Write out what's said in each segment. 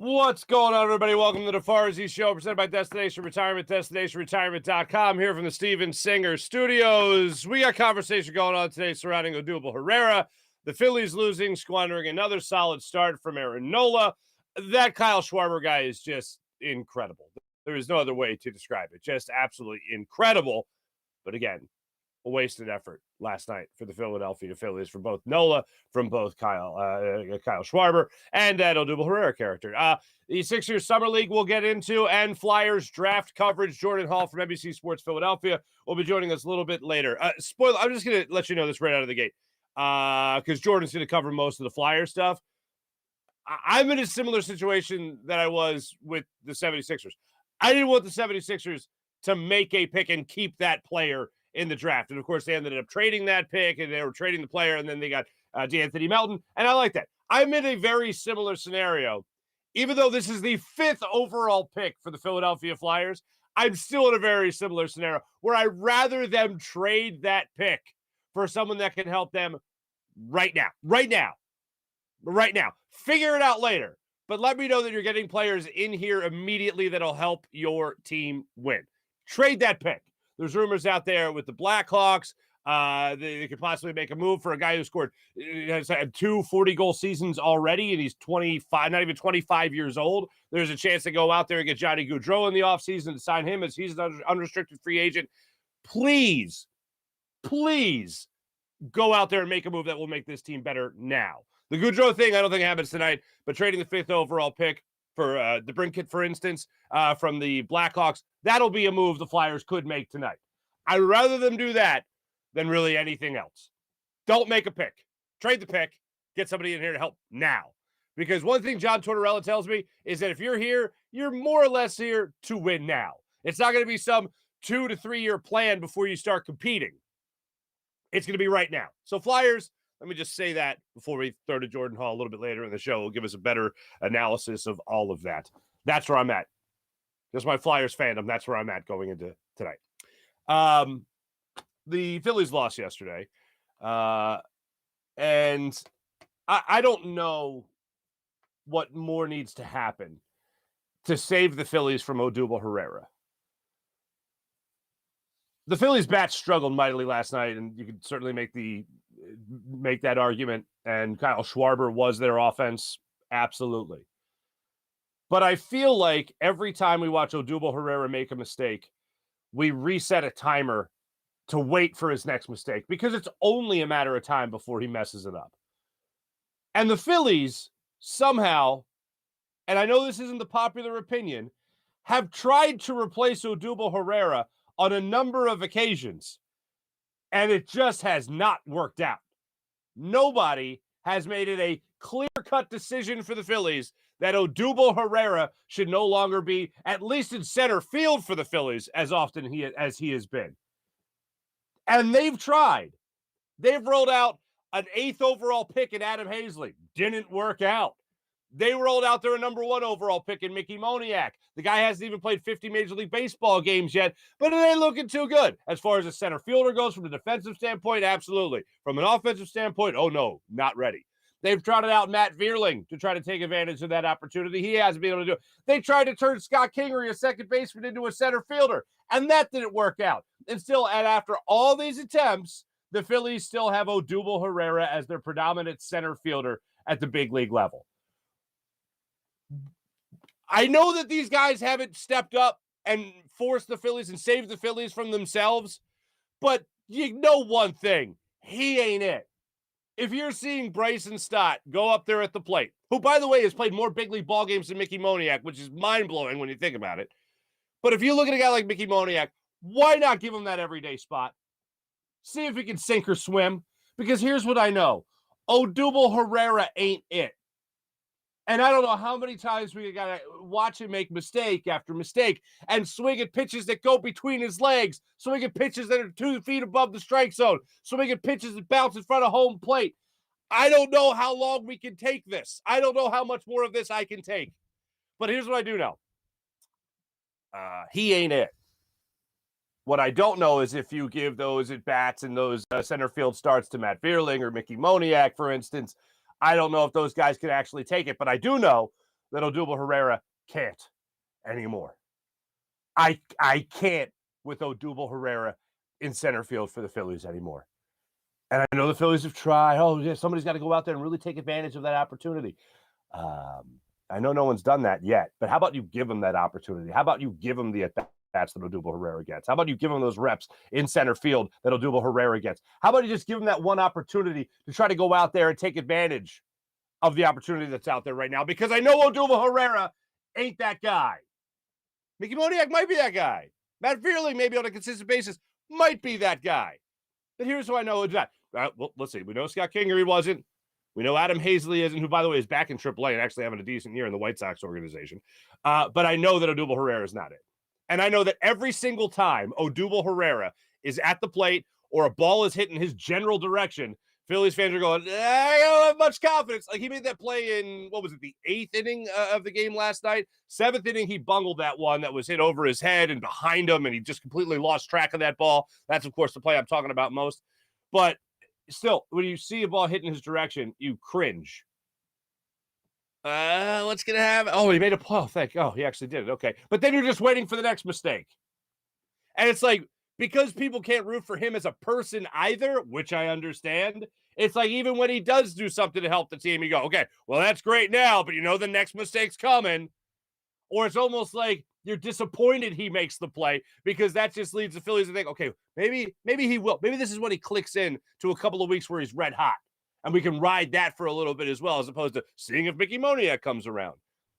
What's going on, everybody? Welcome to the Farzy Show, presented by Destination Retirement, DestinationRetirement.com, here from the Steven Singer Studios. We got conversation going on today surrounding Odubel Herrera, the Phillies losing, squandering another solid start from Aaron Nola. That Kyle Schwarber guy is just incredible. There is no other way to describe it. Just absolutely incredible. But again, a wasted effort last night for the Philadelphia Phillies, from both Nola, from both Kyle Schwarber, and that Odubel Herrera character. The Sixers Summer League we'll get into, and Flyers draft coverage. Jordan Hall from NBC Sports Philadelphia will be joining us a little bit later. Spoiler, I'm just going to let you know this right out of the gate, because Jordan's going to cover most of the Flyer stuff. I'm in a similar situation that I was with the 76ers. I didn't want the 76ers to make a pick and keep that player in the draft. And, of course, they ended up trading that pick, and they were trading the player, and then they got D'Anthony Melton, and I like that. I'm in a very similar scenario. Even though this is the 5th overall pick for the Philadelphia Flyers, I'm still in a very similar scenario where I'd rather them trade that pick for someone that can help them right now. Figure it out later. But let me know that you're getting players in here immediately that'll help your team win. Trade that pick. There's rumors out there with the Blackhawks. They could possibly make a move for a guy who scored, has had 2 40-goal seasons already, and he's 25, not even 25 years old. There's a chance to go out there and get Johnny Gaudreau in the offseason to sign him as he's an unrestricted free agent. Please go out there and make a move that will make this team better now. The Gaudreau thing, I don't think happens tonight, but trading the 5th overall pick for DeBrincat, for instance, from the Blackhawks, that'll be a move the Flyers could make tonight. I'd rather them do that than really anything else. Don't make a pick. Trade the pick. Get somebody in here to help now. Because one thing John Tortorella tells me is that if you're here, you're more or less here to win now. It's not going to be some 2 to 3 year plan before you start competing. It's going to be right now. So Flyers, let me just say that before we throw to Jordan Hall a little bit later in the show. Will give us a better analysis of all of that. That's where I'm at. Just my Flyers fandom. That's where I'm at going into tonight. The Phillies lost yesterday. And I don't know what more needs to happen to save the Phillies from Odubel Herrera. The Phillies' bats struggled mightily last night, and you could certainly make that argument. And Kyle Schwarber was their offense, absolutely. But I feel like every time we watch Odubel Herrera make a mistake, we reset a timer to wait for his next mistake, because it's only a matter of time before he messes it up. And the Phillies somehow, and I know this isn't the popular opinion, have tried to replace Odubel Herrera on a number of occasions, and it just has not worked out. Nobody has made it a clear-cut decision for the Phillies that Odubel Herrera should no longer be, at least in center field for the Phillies, as often as he has been. And they've tried. They've rolled out an 8th overall pick in Adam Hazley. Didn't work out. They rolled out their number 1 overall pick in Mickey Moniak. The guy hasn't even played 50 Major League Baseball games yet, but it ain't looking too good. As far as a center fielder goes, from a defensive standpoint, absolutely. From an offensive standpoint, oh no, not ready. They've trotted out Matt Vierling to try to take advantage of that opportunity. He hasn't been able to do it. They tried to turn Scott Kingery, a second baseman, into a center fielder, and that didn't work out. And after all these attempts, the Phillies still have Odubel Herrera as their predominant center fielder at the big league level. I know that these guys haven't stepped up and forced the Phillies and saved the Phillies from themselves, but you know one thing, he ain't it. If you're seeing Bryce and Stott go up there at the plate, who, by the way, has played more big league ball games than Mickey Moniak, which is mind-blowing when you think about it. But if you look at a guy like Mickey Moniak, why not give him that everyday spot? See if he can sink or swim. Because here's what I know. Odubel Herrera ain't it. And I don't know how many times we got to watch him make mistake after mistake and swing at pitches that go between his legs, swing at pitches that are 2 feet above the strike zone, swing at pitches that bounce in front of home plate. I don't know how long we can take this. I don't know how much more of this I can take. But here's what I do know. He ain't it. What I don't know is if you give those at-bats and those center field starts to Matt Vierling or Mickey Moniak, for instance, I don't know if those guys could actually take it. But I do know that Odubel Herrera can't anymore. I can't with Odubel Herrera in center field for the Phillies anymore. And I know the Phillies have tried. Oh, yeah, somebody's got to go out there and really take advantage of that opportunity. I know no one's done that yet, but how about you give them that opportunity? How about you give them the at-bats that Odubel Herrera gets? How about you give them those reps in center field that Odubel Herrera gets? How about you just give them that one opportunity to try to go out there and take advantage of the opportunity that's out there right now? Because I know Odubel Herrera ain't that guy. Mickey Moniak might be that guy. Matt Vierling, maybe on a consistent basis, might be that guy. But here's who I know is not. Well, let's see. We know Scott Kingery wasn't. We know Adam Hazley isn't, who, by the way, is back in AAA and actually having a decent year in the White Sox organization. But I know that Odubel Herrera is not it. And I know that every single time Odubel Herrera is at the plate or a ball is hitting his general direction, Phillies fans are going, I don't have much confidence. Like, he made that play in, what was it, the 8th inning of the game last night? 7th inning, he bungled that one that was hit over his head and behind him, and he just completely lost track of that ball. That's, of course, the play I'm talking about most. But still, when you see a ball hitting his direction, you cringe. What's going to happen? Oh, he made a play. Oh, he actually did it. Okay. But then you're just waiting for the next mistake. And it's like, because people can't root for him as a person either, which I understand, it's like even when he does do something to help the team, you go, okay, well, that's great now, but you know the next mistake's coming. Or it's almost like you're disappointed he makes the play because that just leads the Phillies to think, okay, maybe he will. Maybe this is when he clicks in to a couple of weeks where he's red hot. And we can ride that for a little bit as well, as opposed to seeing if Mickey Moniak comes around.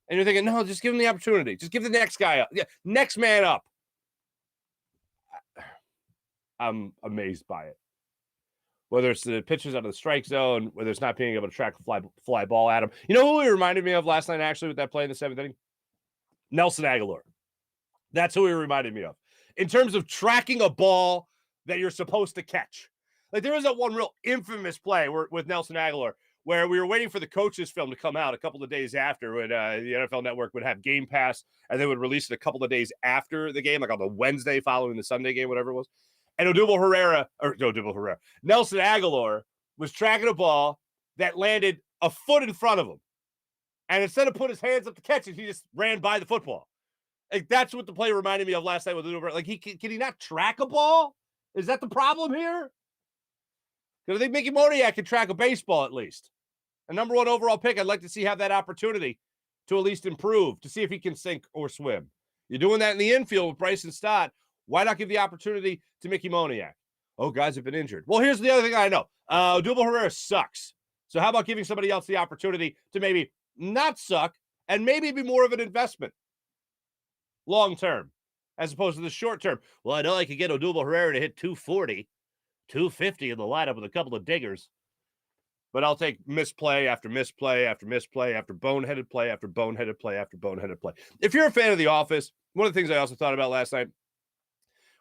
And you're thinking, no, just give him the opportunity. Just give the next guy up. Yeah, next man up. I'm amazed by it. Whether it's the pitchers out of the strike zone, whether it's not being able to track a fly ball at him. You know who he reminded me of last night, actually, with that play in the 7th inning? Nelson Aguilar. That's who he reminded me of. In terms of tracking a ball that you're supposed to catch. Like, there was that one real infamous play with Nelson Aguilar where we were waiting for the coach's film to come out a couple of days after when the NFL Network would have Game Pass, and they would release it a couple of days after the game, like on the Wednesday following the Sunday game, whatever it was. And Nelson Aguilar was tracking a ball that landed a foot in front of him. And instead of putting his hands up to catch it, he just ran by the football. Like, that's what the play reminded me of last night with Odubel. Like, can he not track a ball? Is that the problem here? Because I think Mickey Moniak can track a baseball at least. A number 1 overall pick, I'd like to see have that opportunity to at least improve, to see if he can sink or swim. You're doing that in the infield with Bryce and Stott. Why not give the opportunity to Mickey Moniak? Oh, guys have been injured. Well, here's the other thing I know. Odubel Herrera sucks. So how about giving somebody else the opportunity to maybe not suck and maybe be more of an investment long term as opposed to the short term? Well, I know I could get Odubel Herrera to hit 240, 250 in the lineup with a couple of diggers. But I'll take misplay after misplay after misplay after boneheaded play after boneheaded play after boneheaded play. If you're a fan of The Office, one of the things I also thought about last night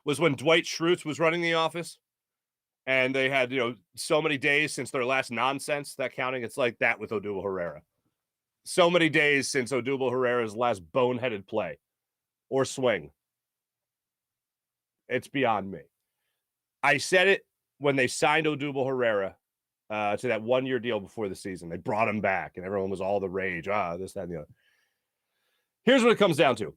was when Dwight Schrute was running The Office, and they had, so many days since their last nonsense, that counting, it's like that with Odubel Herrera. So many days since Odubel Herrera's last boneheaded play or swing. It's beyond me. I said it when they signed Odubel Herrera to that 1-year deal before the season. They brought him back, and everyone was all the rage. This, that, and the other. Here's what it comes down to.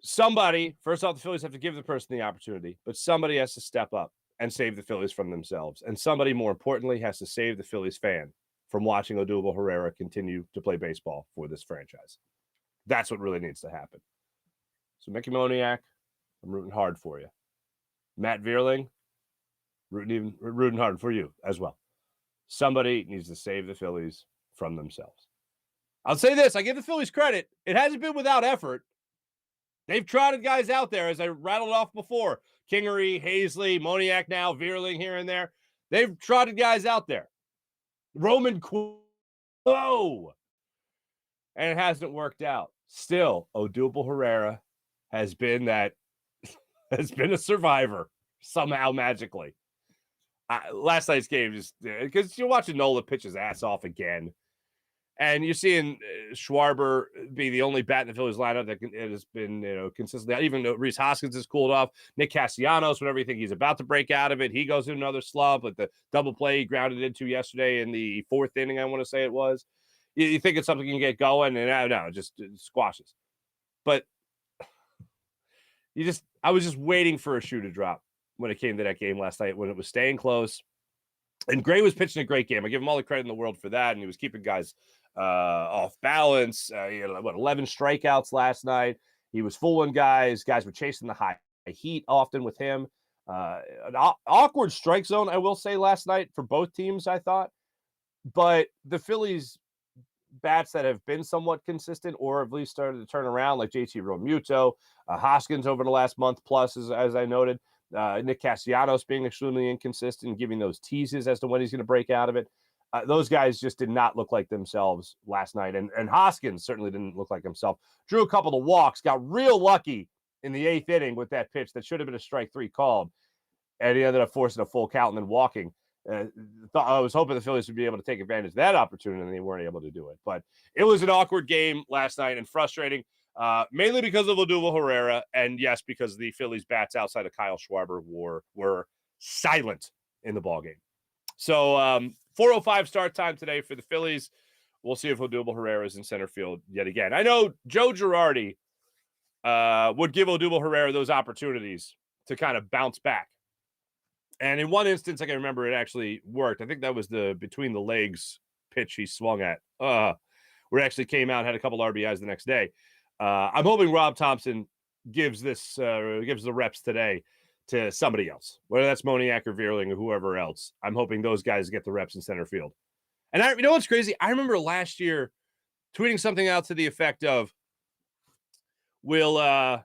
Somebody, first off, the Phillies have to give the person the opportunity, but somebody has to step up and save the Phillies from themselves. And somebody, more importantly, has to save the Phillies fan from watching Odubel Herrera continue to play baseball for this franchise. That's what really needs to happen. So, Mickey Moniak, I'm rooting hard for you. Matt Vierling, rooting hard for you as well. Somebody needs to save the Phillies from themselves. I'll say this. I give the Phillies credit. It hasn't been without effort. They've trotted guys out there, as I rattled off before. Kingery, Hazley, Moniak now, Vierling here and there. They've trotted guys out there. Roman Quo. And it hasn't worked out. Still, Odubel Herrera has been a survivor somehow magically. Last night's game, just because you're watching Nola pitch his ass off again. And you're seeing Schwarber be the only bat in the Phillies lineup that has been, consistently. Even though Rhys Hoskins has cooled off, Nick Castellanos, whenever you think he's about to break out of it, he goes in another slump. Like the double play he grounded into yesterday in the 4th inning, I want to say it was. You think it's something you can get going, and no, just squashes. But I was just waiting for a shoe to drop when it came to that game last night, when it was staying close. And Gray was pitching a great game. I give him all the credit in the world for that, and he was keeping guys off balance. He had 11 strikeouts last night. He was fooling guys. Guys were chasing the high heat often with him. An awkward strike zone, I will say, last night for both teams, I thought. But the Phillies bats that have been somewhat consistent or at least started to turn around, like JT Realmuto, Hoskins over the last month plus, as I noted, Nick Castellanos being extremely inconsistent, giving those teases as to when he's going to break out of it. Those guys just did not look like themselves last night. And Hoskins certainly didn't look like himself. Drew a couple of walks, got real lucky in the 8th inning with that pitch that should have been a strike 3 called. And he ended up forcing a full count and then walking. I was hoping the Phillies would be able to take advantage of that opportunity, and they weren't able to do it. But it was an awkward game last night and frustrating, mainly because of Odubel Herrera, and yes, because the Phillies bats outside of Kyle Schwarber were silent in the ballgame. So 4:05 start time today for the Phillies. We'll see if Odubel Herrera is in center field yet again. I know Joe Girardi would give Odubel Herrera those opportunities to kind of bounce back. And in one instance, I can remember it actually worked. I think that was the between the legs pitch he swung at, where it actually came out, had a couple RBIs the next day. I'm hoping Rob Thompson gives the reps today to somebody else, whether that's Moniak or Vierling or whoever else. I'm hoping those guys get the reps in center field. And you know what's crazy? I remember last year tweeting something out to the effect of, the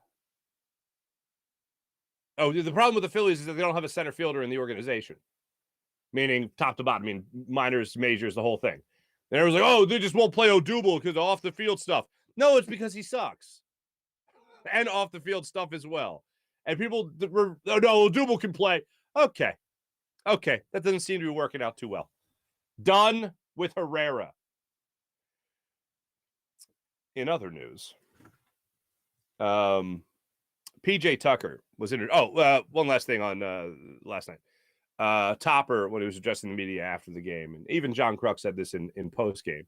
problem with the Phillies is that they don't have a center fielder in the organization, meaning top to bottom, I mean, minors, majors, the whole thing. And everyone's like, they just won't play Odubel because of off the field stuff. No, it's because he sucks. And off the field stuff as well. And people, Odubel can play. Okay. That doesn't seem to be working out too well. Done with Herrera. In other news, PJ Tucker was in. One last thing on last night. Topper, when he was addressing the media after the game, and even John Kruk said this in post game.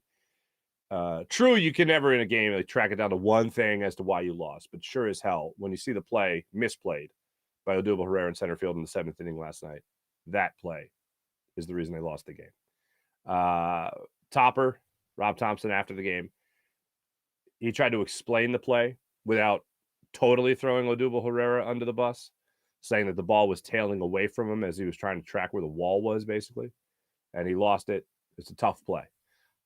True, you can never in a game track it down to one thing as to why you lost, but sure as hell, when you see the play misplayed by Odubel Herrera in center field in the 7th inning last night, that play is the reason they lost the game. Topper, Rob Thompson, after the game, he tried to explain the play without totally throwing Odubel Herrera under the bus, saying that the ball was tailing away from him as he was trying to track where the wall was, basically, and he lost it. It's a tough play.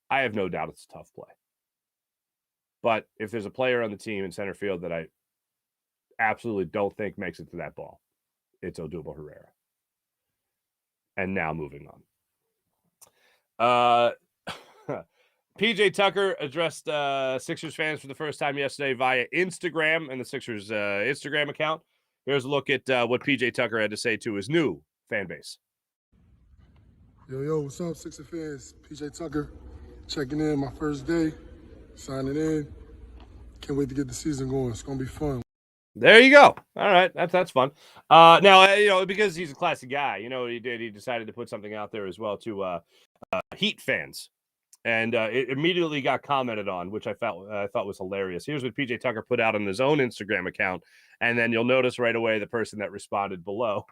I have no doubt it's a tough play. But if there's a player on the team in center field that I absolutely don't think makes it to that ball, it's Odubel Herrera. And now moving on. PJ Tucker addressed Sixers fans for the first time yesterday via Instagram and the Sixers Instagram account. Here's a look at what PJ Tucker had to say to his new fan base. Yo, what's up, Sixer fans? PJ Tucker, checking in my first day, signing in. Can't wait to get the season going. It's going to be fun. There you go. All right, that's fun. Now, because he's a classy guy, you know what he did? He decided to put something out there as well to Heat fans. And it immediately got commented on, which I thought was hilarious. Here's what PJ Tucker put out on his own Instagram account. And then you'll notice right away the person that responded below.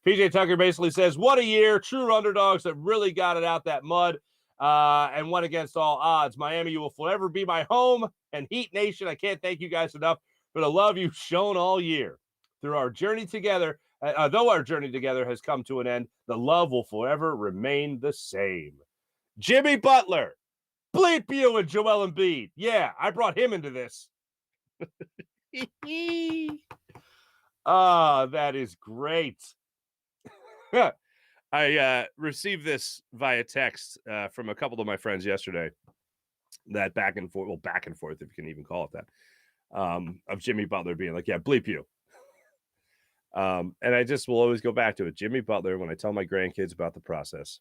PJ Tucker basically says, what a year. True underdogs that really got it out that mud and went against all odds. Miami, you will forever be my home. And Heat Nation, I can't thank you guys enough for the love you've shown all year. Through our journey together, though our journey together has come to an end, the love will forever remain the same. Jimmy Butler, bleep you and Joel Embiid. Yeah, I brought him into this. That is great. I received this via text from a couple of my friends yesterday. That back and forth, if you can even call it that, of Jimmy Butler being like, yeah, bleep you. And I just will always go back to it. Jimmy Butler, when I tell my grandkids about the process,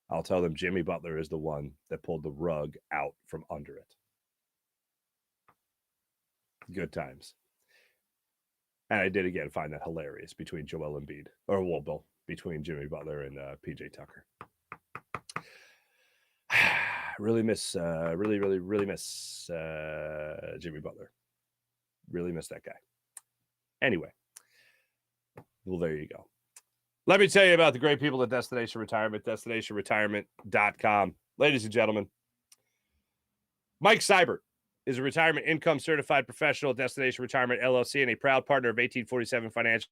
I'll tell them Jimmy Butler is the one that pulled the rug out from under it. Good times. And I did again find that hilarious between Joel Embiid, between Jimmy Butler and PJ Tucker. really miss Jimmy Butler. Really miss that guy. Anyway, well, there you go. Let me tell you about the great people at Destination Retirement, destinationretirement.com. Ladies and gentlemen, Mike Seibert is a retirement income certified professional at Destination Retirement LLC and a proud partner of 1847 Financial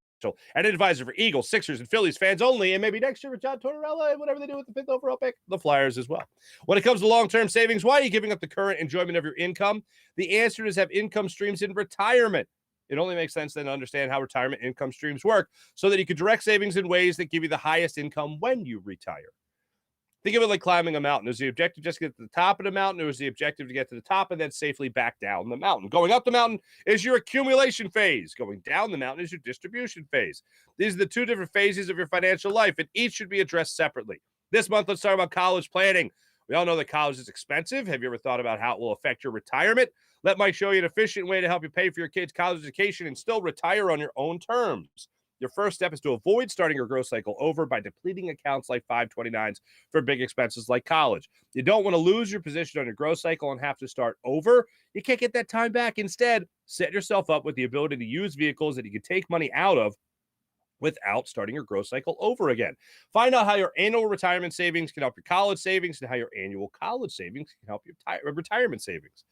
and an advisor for Eagles, Sixers, and Phillies fans only, and maybe next year with John Tortorella and whatever they do with the 5th overall pick, the Flyers as well. When it comes to long-term savings, why are you giving up the current enjoyment of your income? The answer is have income streams in retirement. It only makes sense then to understand how retirement income streams work so that you can direct savings in ways that give you the highest income when you retire. Think of it like climbing a mountain. Is the objective just to get to the top of the mountain, or is the objective to get to the top and then safely back down the mountain? Going up the mountain is your accumulation phase. Going down the mountain is your distribution phase. These are the two different phases of your financial life, and each should be addressed separately. This month, let's talk about college planning. We all know that college is expensive. Have you ever thought about how it will affect your retirement? Let Mike show you an efficient way to help you pay for your kids' college education and still retire on your own terms. Your first step is to avoid starting your growth cycle over by depleting accounts like 529s for big expenses like college. You don't want to lose your position on your growth cycle and have to start over. You can't get that time back. Instead, set yourself up with the ability to use vehicles that you can take money out of without starting your growth cycle over again. Find out how your annual retirement savings can help your college savings and how your annual college savings can help your retirement savings.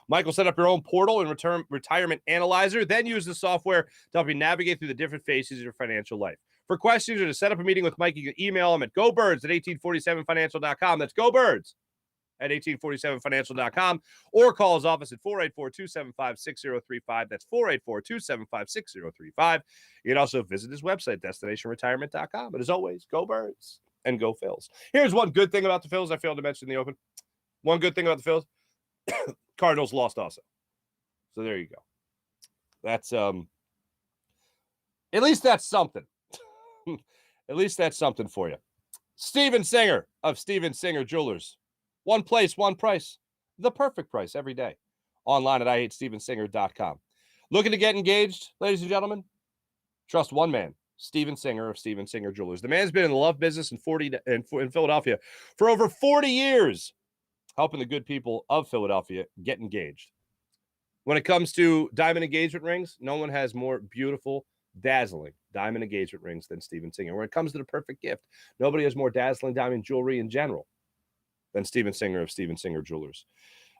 Michael, set up your own portal and retirement analyzer, then use the software to help you navigate through the different phases of your financial life. For questions or to set up a meeting with Mike, you can email him at gobirds@1847financial.com. That's gobirds@1847financial.com, or call his office at 484-275-6035. That's 484-275-6035. You can also visit his website, destinationretirement.com. But as always, go Birds and go Phils. Here's one good thing about the Phils I failed to mention in the open. One good thing about the Phils. Cardinals lost also. So there you go. That's at least that's something. At least that's something for you. Steven Singer of Steven Singer Jewelers. One place, one price. The perfect price every day. Online at IHateStevenSinger.com. Looking to get engaged, ladies and gentlemen? Trust one man, Steven Singer of Steven Singer Jewelers. The man's been in the love business in Philadelphia for over 40 years. Helping the good people of Philadelphia get engaged. When it comes to diamond engagement rings, no one has more beautiful, dazzling diamond engagement rings than Steven Singer. When it comes to the perfect gift, nobody has more dazzling diamond jewelry in general than Steven Singer of Steven Singer Jewelers.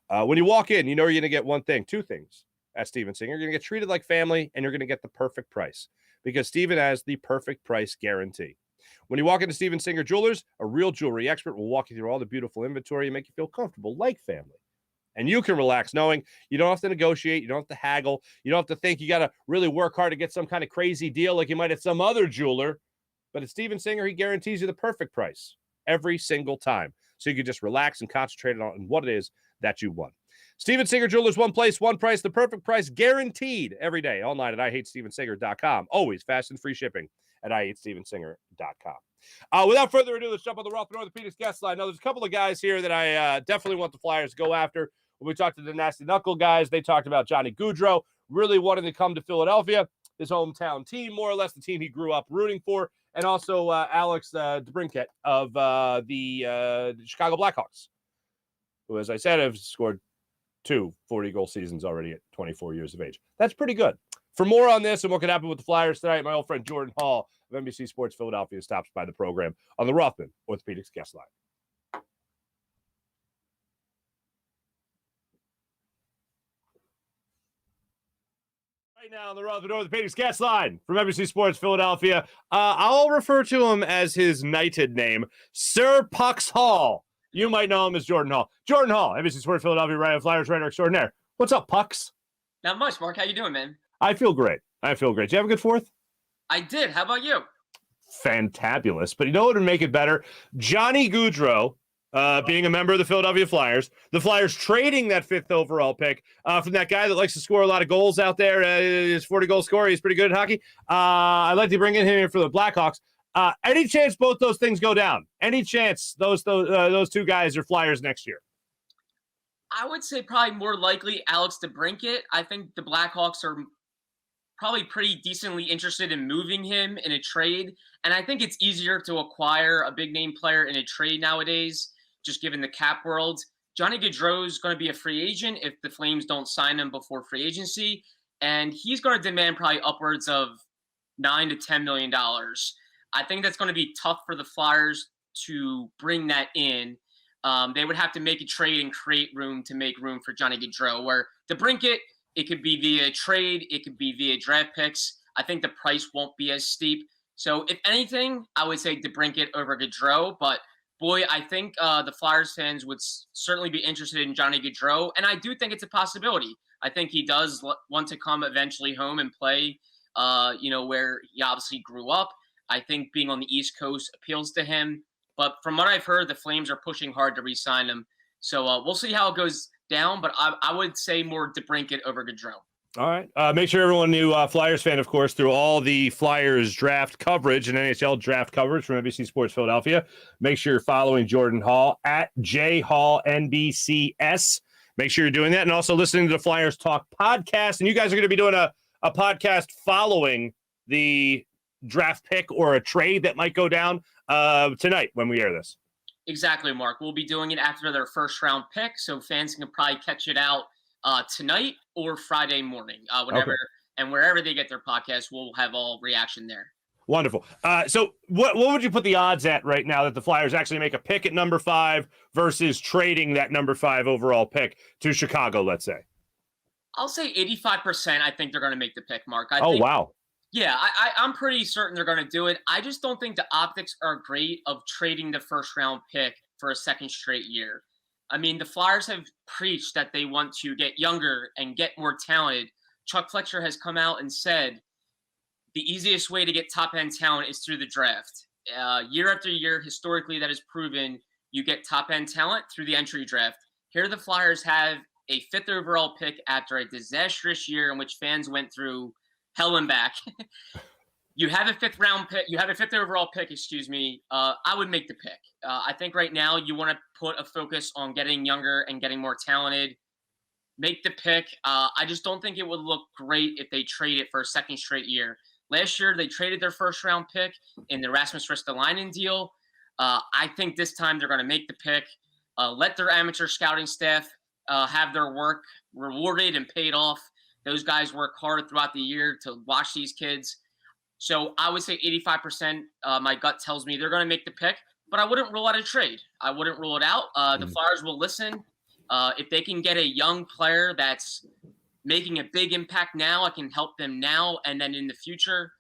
When you walk in, you know you're going to get one thing, two things at Steven Singer. You're going to get treated like family, and you're going to get the perfect price because Steven has the perfect price guarantee. When you walk into Steven Singer Jewelers, a real jewelry expert will walk you through all the beautiful inventory and make you feel comfortable like family. And you can relax knowing you don't have to negotiate, you don't have to haggle, you don't have to think you got to really work hard to get some kind of crazy deal like you might at some other jeweler. But at Steven Singer, he guarantees you the perfect price every single time. So you can just relax and concentrate on what it is that you want. Steven Singer Jewelers, one place, one price, the perfect price guaranteed every day. Online at IHateStevenSinger.com. Always fast and free shipping at IHateStevenSinger.com. Without further ado, let's jump on the Roth and Orthopedics guest line. Now, there's a couple of guys here that I definitely want the Flyers to go after. When we talked to the Nasty Knuckle guys, they talked about Johnny Gaudreau really wanting to come to Philadelphia, his hometown team, more or less the team he grew up rooting for, and also Alex DeBrincat of the Chicago Blackhawks, who, as I said, have scored 2 40-goal seasons already at 24 years of age. That's pretty good. For more on this and what could happen with the Flyers tonight, my old friend Jordan Hall of NBC Sports Philadelphia stops by the program on the Rothman Orthopedics guest line. Right now on the Rothman Orthopedics guest line from NBC Sports Philadelphia, I'll refer to him as his knighted name, Sir Pucks Hall. You might know him as Jordan Hall. Jordan Hall, NBC Sports Philadelphia, right, Flyers writer extraordinaire. What's up, Pucks? Not much, Marc. How you doing, man? I feel great. Did you have a good fourth? I did. How about you? Fantabulous. But you know what would make it better? Johnny Gaudreau being a member of the Philadelphia Flyers. The Flyers trading that 5th overall pick from that guy that likes to score a lot of goals out there. His 40-goal scorer. He's pretty good at hockey. I'd like to bring in him for the Blackhawks. Any chance both those things go down? Any chance those two guys are Flyers next year? I would say probably more likely Alex DeBrincat. I think the Blackhawks are probably pretty decently interested in moving him in a trade. And I think it's easier to acquire a big-name player in a trade nowadays, just given the cap world. Johnny Gaudreau is going to be a free agent if the Flames don't sign him before free agency, and he's going to demand probably upwards of $9 to $10 million. I think that's going to be tough for the Flyers to bring that in. They would have to make a trade and create room to make room for Johnny Gaudreau. Where DeBrincat, it could be via trade, it could be via draft picks. I think the price won't be as steep. So if anything, I would say DeBrincat over Gaudreau, but boy, I think the Flyers fans would certainly be interested in Johnny Gaudreau, and I do think it's a possibility. I think he does want to come eventually home and play, where he obviously grew up. I think being on the East Coast appeals to him. But from what I've heard, the Flames are pushing hard to re-sign him. So we'll see how it goes down, but I would say more DeBrincat over Gaudreau. All right. Make sure everyone knew Flyers fan, of course, through all the Flyers draft coverage and NHL draft coverage from NBC Sports Philadelphia. Make sure you're following Jordan Hall at JHallNBCS. Make sure you're doing that and also listening to the Flyers Talk podcast. And you guys are going to be doing a podcast following the draft pick or a trade that might go down tonight when we air this. Exactly, Mark. We'll be doing it after their first round pick, so fans can probably catch it out tonight or Friday morning, whenever and wherever they get their podcast, we'll have all reaction there. Wonderful. So what would you put the odds at right now that the Flyers actually make a pick at number 5 versus trading that number 5 overall pick to Chicago, let's say? I'll say 85%. I think they're going to make the pick, Mark. Wow. Yeah, I'm pretty certain they're going to do it. I just don't think the optics are great of trading the first round pick for a second straight year. I mean, the Flyers have preached that they want to get younger and get more talented. Chuck Fletcher has come out and said the easiest way to get top-end talent is through the draft. Year after year, historically, that is proven you get top-end talent through the entry draft. Here the Flyers have a 5th overall pick after a disastrous year in which fans went through hell and back. You have a 5th round pick. You have a 5th overall pick, I would make the pick. I think right now you want to put a focus on getting younger and getting more talented. Make the pick. I just don't think it would look great if they trade it for a second straight year. Last year, they traded their first round pick in the Rasmus Ristolainen deal. I think this time they're going to make the pick. Let their amateur scouting staff have their work rewarded and paid off. Those guys work hard throughout the year to watch these kids. So I would say 85%. My gut tells me they're going to make the pick, but I wouldn't rule out a trade. I wouldn't rule it out. The Flyers will listen. If they can get a young player that's making a big impact now, it can help them now, and then in the future,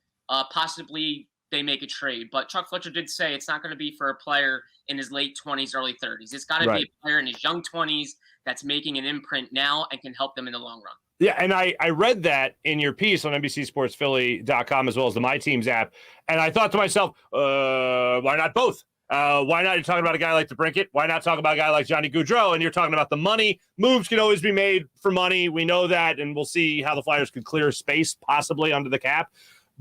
possibly they make a trade. But Chuck Fletcher did say it's not going to be for a player in his late 20s, early 30s. It's got to be a player in his young 20s that's making an imprint now and can help them in the long run. Yeah, and I read that in your piece on NBCSportsPhilly.com as well as the My Teams app, and I thought to myself, why not both? Why not? You're talking about a guy like DeBrincat. Why not talk about a guy like Johnny Gaudreau? And you're talking about the money. Moves can always be made for money. We know that, and we'll see how the Flyers could clear space possibly under the cap.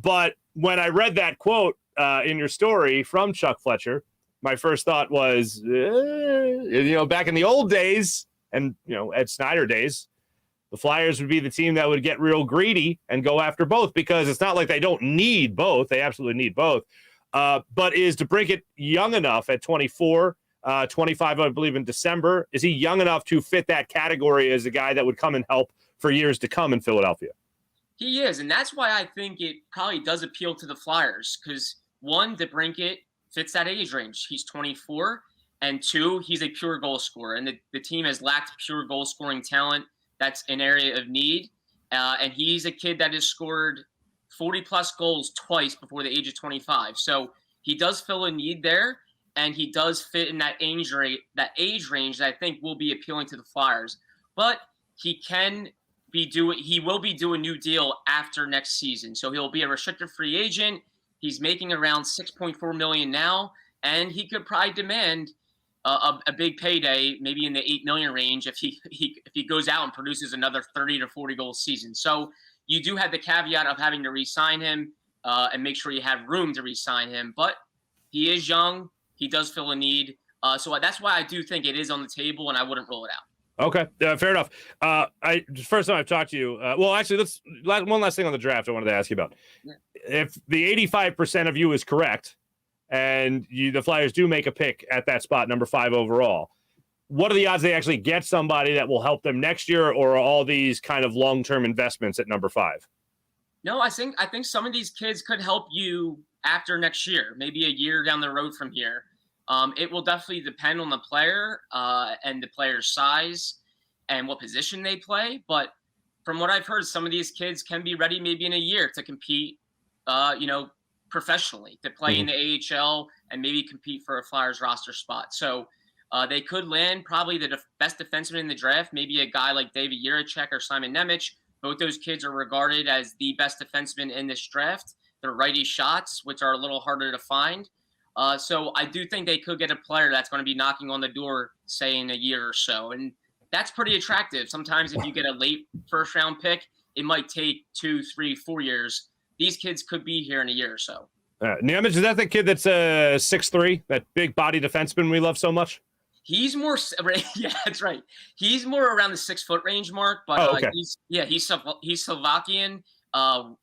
But when I read that quote in your story from Chuck Fletcher, my first thought was, back in the old days and, Ed Snyder days, the Flyers would be the team that would get real greedy and go after both, because it's not like they don't need both. They absolutely need both. But is DeBrincat young enough at 24, 25, I believe, in December? Is he young enough to fit that category as a guy that would come and help for years to come in Philadelphia? He is, and that's why I think it probably does appeal to the Flyers, because, one, DeBrincat fits that age range. He's 24, and 2, he's a pure goal scorer, and the team has lacked pure goal-scoring talent. That's an area of need, and he's a kid that has scored 40-plus goals twice before the age of 25. So he does fill a need there, and he does fit in that age range that I think will be appealing to the Flyers. But he will be doing a new deal after next season. So he'll be a restricted free agent. He's making around $6.4 million now, and he could probably demand a big payday, maybe in the $8 million range, if he goes out and produces another 30 to 40 goal season. So you do have the caveat of having to re-sign him and make sure you have room to re-sign him. But he is young. He does fill a need. So that's why I do think it is on the table, and I wouldn't rule it out. Okay, fair enough. First time I've talked to you. One last thing on the draft I wanted to ask you about. Yeah. If the 85% of you is correct, and the Flyers do make a pick at that spot, number 5 overall, what are the odds they actually get somebody that will help them next year, or are all these kind of long-term investments at number 5? No, I think some of these kids could help you after next year, maybe a year down the road from here. It will definitely depend on the player and the player's size and what position they play. But from what I've heard, some of these kids can be ready maybe in a year to compete, professionally, to play in the AHL and maybe compete for a Flyers roster spot. So they could land probably the best defenseman in the draft, maybe a guy like David Jiricek or Simon Nemec. Both those kids are regarded as the best defensemen in this draft. They're righty shots, which are a little harder to find. So I do think they could get a player that's going to be knocking on the door, say, in a year or so. And that's pretty attractive. Sometimes if you get a late first-round pick, it might take 2, 3, 4 years. These kids could be here in a year or so. Nemec, is that the kid that's 6'3", that big body defenseman we love so much? He's more, yeah, that's right. He's more around the 6 foot range mark, but okay. He's Slovakian,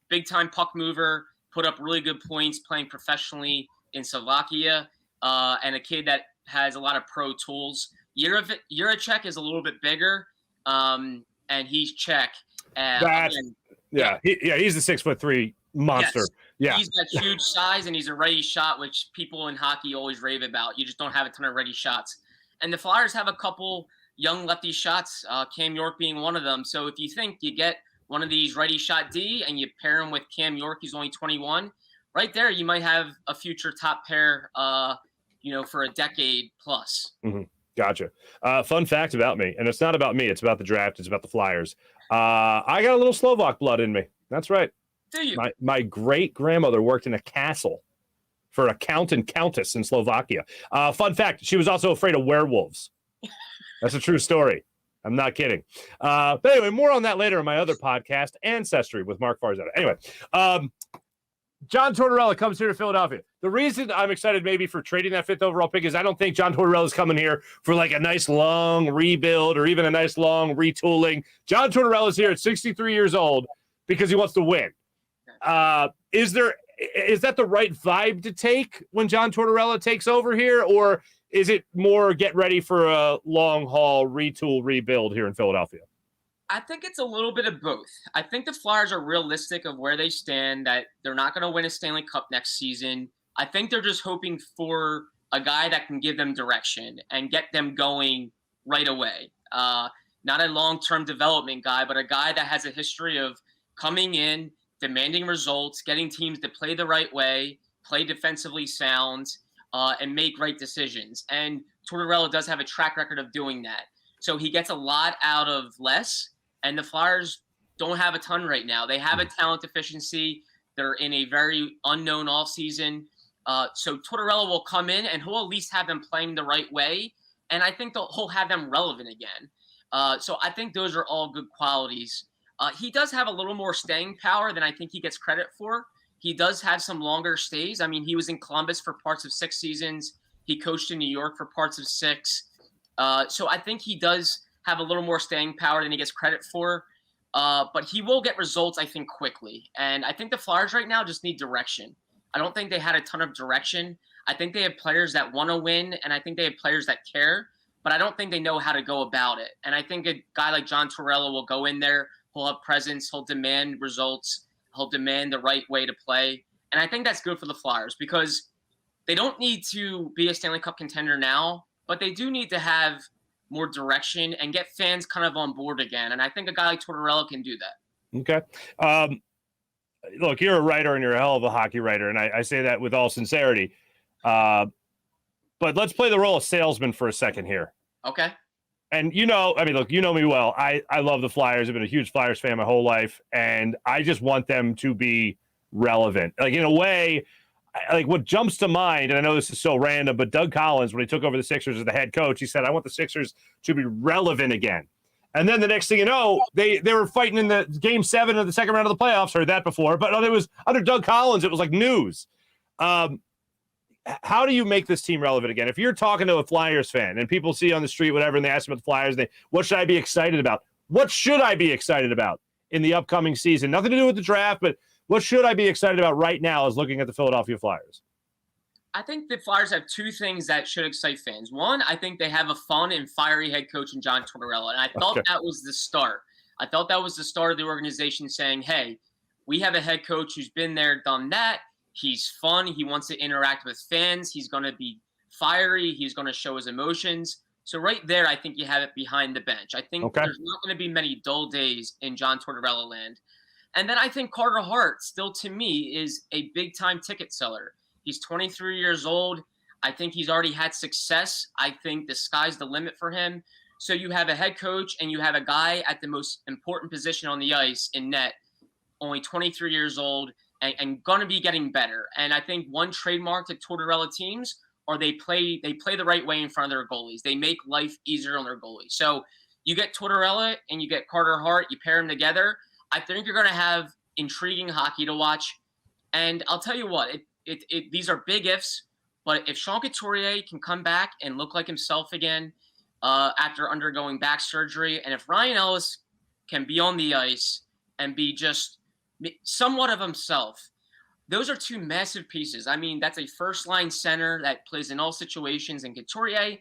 big time puck mover, put up really good points playing professionally in Slovakia, and a kid that has a lot of pro tools. Jiricek is a little bit bigger, and he's Czech. He's the 6'3" monster. Yes. Yeah, he's got huge size, and he's a ready shot, which people in hockey always rave about. You just don't have a ton of ready shots. And the Flyers have a couple young lefty shots, Cam York being one of them. So if you think you get one of these righty shot D and you pair him with Cam York, who's only 21, right there you might have a future top pair, for a decade plus. Mm-hmm. Gotcha. Fun fact about me, and it's not about me, it's about the draft, it's about the Flyers. I got a little Slovak blood in me. That's right. Do you? My great-grandmother worked in a castle for a count and countess in Slovakia. Fun fact, she was also afraid of werewolves. That's a true story. I'm not kidding. But anyway, more on that later in my other podcast, Ancestry, with Marc Farzy. Anyway, John Tortorella comes here to Philadelphia. The reason I'm excited maybe for trading that 5th overall pick is I don't think John Tortorella is coming here for like a nice long rebuild or even a nice long retooling. John Tortorella is here at 63 years old because he wants to win. Is that the right vibe to take when John Tortorella takes over here, or is it more get ready for a long haul retool rebuild here in Philadelphia? I think it's a little bit of both. I think the Flyers are realistic of where they stand, that they're not going to win a Stanley Cup next season. I think they're just hoping for a guy that can give them direction and get them going right away. Not a long-term development guy, but a guy that has a history of coming in, demanding results, getting teams to play the right way, play defensively sound, and make right decisions. And Tortorella does have a track record of doing that. So he gets a lot out of less, and the Flyers don't have a ton right now. They have a talent deficiency. They're in a very unknown offseason. So Tortorella will come in, and he'll at least have them playing the right way, and I think he'll have them relevant again. So I think those are all good qualities. He does have a little more staying power than I think he gets credit for. He does have some longer stays. I mean, he was in Columbus for parts of 6 seasons. He coached in New York for parts of 6. So I think he does have a little more staying power than he gets credit for. But he will get results, I think, quickly. And I think the Flyers right now just need direction. I don't think they had a ton of direction. I think they have players that want to win, and I think they have players that care. But I don't think they know how to go about it. And I think a guy like John Tortorella will go in there. He'll have presence. He'll demand results. He'll demand the right way to play. And I think that's good for the Flyers because they don't need to be a Stanley Cup contender now, but they do need to have more direction and get fans kind of on board again. And I think a guy like Tortorella can do that. Okay. Look, you're a writer and you're a hell of a hockey writer, and I say that with all sincerity. But let's play the role of salesman for a second here. Okay. And look, you know me well. I love the Flyers. I've been a huge Flyers fan my whole life, and I just want them to be relevant. Like, in a way, like what jumps to mind, and I know this is so random, but Doug Collins, when he took over the Sixers as the head coach, he said, I want the Sixers to be relevant again. And then the next thing you know, they were fighting in the Game 7 of the second round of the playoffs. Heard that before, but it was under Doug Collins. It was like news. How do you make this team relevant again? If you're talking to a Flyers fan and people see on the street, whatever, and they ask about the Flyers, what should I be excited about? What should I be excited about in the upcoming season? Nothing to do with the draft, but what should I be excited about right now as looking at the Philadelphia Flyers? I think the Flyers have two things that should excite fans. One, I think they have a fun and fiery head coach in John Tortorella, and I thought that was the start. I thought that was the start of the organization saying, hey, we have a head coach who's been there, done that. He's fun. He wants to interact with fans. He's going to be fiery. He's going to show his emotions. So right there, I think you have it behind the bench. I think there's not going to be many dull days in John Tortorella land. And then I think Carter Hart still, to me, is a big-time ticket seller. He's 23 years old. I think he's already had success. I think the sky's the limit for him. So you have a head coach and you have a guy at the most important position on the ice in net, only 23 years old, and going to be getting better. And I think one trademark to Tortorella teams are they play the right way in front of their goalies. They make life easier on their goalies. So you get Tortorella and you get Carter Hart, you pair them together. I think you're going to have intriguing hockey to watch. And I'll tell you what, these are big ifs, but if Sean Couturier can come back and look like himself again after undergoing back surgery, and if Ryan Ellis can be on the ice and be just somewhat of himself, those are two massive pieces. I mean, that's a first-line center that plays in all situations in Couturier,